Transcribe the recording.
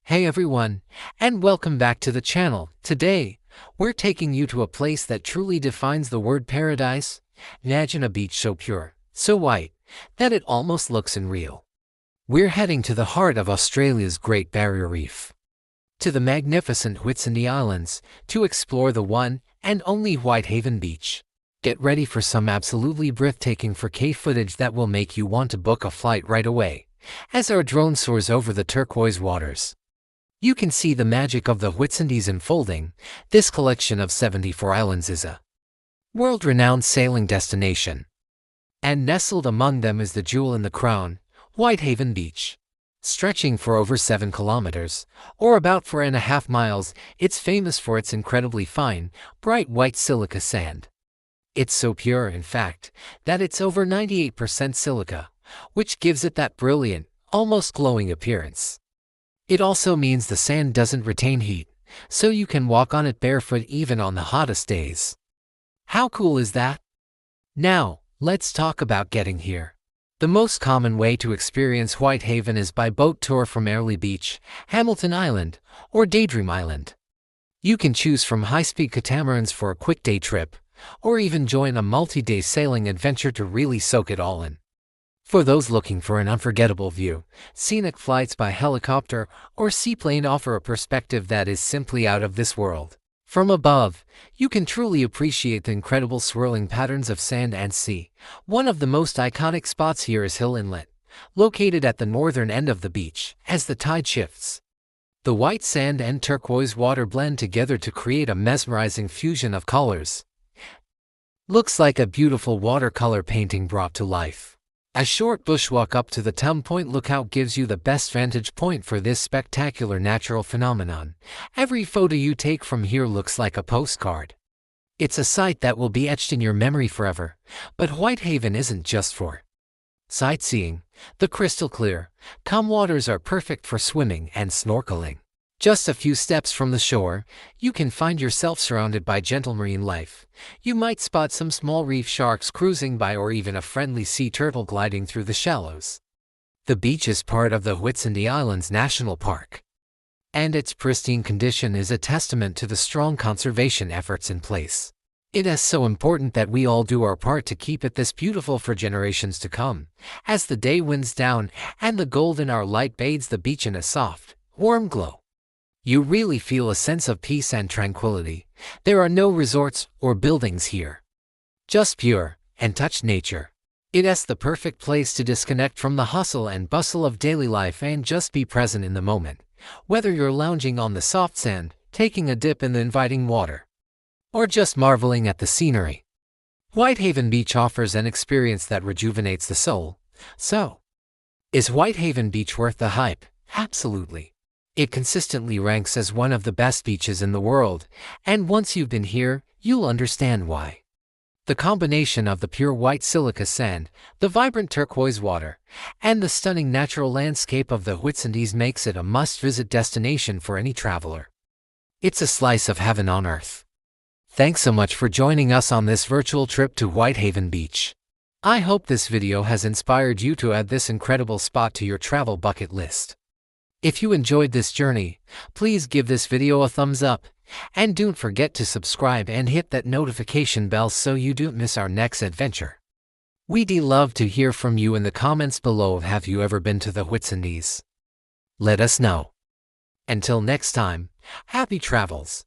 Hey everyone, and welcome back to the channel. Today, we're taking you to a place that truly defines the word paradise. Imagine a beach so pure, so white, that it almost looks unreal. We're heading to the heart of Australia's Great Barrier Reef, to the magnificent Whitsunday Islands, to explore the one and only Whitehaven Beach. Get ready for some absolutely breathtaking 4K footage that will make you want to book a flight right away, as our drone soars over the turquoise waters. You can see the magic of the Whitsundays unfolding. This collection of 74 islands is a world-renowned sailing destination. And nestled among them is the jewel in the crown, Whitehaven Beach. Stretching for over 7 kilometers, or about 4.5 miles, it's famous for its incredibly fine, bright white silica sand. It's so pure, in fact, that it's over 98% silica, which gives it that brilliant, almost glowing appearance. It also means the sand doesn't retain heat, so you can walk on it barefoot even on the hottest days. How cool is that? Now, let's talk about getting here. The most common way to experience Whitehaven is by boat tour from Airlie Beach, Hamilton Island, or Daydream Island. You can choose from high-speed catamarans for a quick day trip, or even join a multi-day sailing adventure to really soak it all in. For those looking for an unforgettable view, scenic flights by helicopter or seaplane offer a perspective that is simply out of this world. From above, you can truly appreciate the incredible swirling patterns of sand and sea. One of the most iconic spots here is Hill Inlet, located at the northern end of the beach. As the tide shifts, the white sand and turquoise water blend together to create a mesmerizing fusion of colors. Looks like a beautiful watercolor painting brought to life. A short bushwalk up to the Tum Point lookout gives you the best vantage point for this spectacular natural phenomenon. Every photo you take from here looks like a postcard. It's a sight that will be etched in your memory forever. But Whitehaven isn't just for sightseeing. The crystal clear, calm waters are perfect for swimming and snorkeling. Just a few steps from the shore, you can find yourself surrounded by gentle marine life. You might spot some small reef sharks cruising by or even a friendly sea turtle gliding through the shallows. The beach is part of the Whitsunday Islands National Park, and its pristine condition is a testament to the strong conservation efforts in place. It is so important that we all do our part to keep it this beautiful for generations to come. As the day winds down and the golden hour light bathes the beach in a soft, warm glow, you really feel a sense of peace and tranquility. There are no resorts or buildings here, just pure and touched nature. It is the perfect place to disconnect from the hustle and bustle of daily life and just be present in the moment. Whether you're lounging on the soft sand, taking a dip in the inviting water, or just marveling at the scenery, Whitehaven Beach offers an experience that rejuvenates the soul. So, is Whitehaven Beach worth the hype? Absolutely. It consistently ranks as one of the best beaches in the world, and once you've been here, you'll understand why. The combination of the pure white silica sand, the vibrant turquoise water, and the stunning natural landscape of the Whitsundays makes it a must-visit destination for any traveler. It's a slice of heaven on earth. Thanks so much for joining us on this virtual trip to Whitehaven Beach. I hope this video has inspired you to add this incredible spot to your travel bucket list. If you enjoyed this journey, please give this video a thumbs up, and don't forget to subscribe and hit that notification bell so you don't miss our next adventure. We'd love to hear from you in the comments below. Have you ever been to the Whitsundays? Let us know. Until next time, happy travels.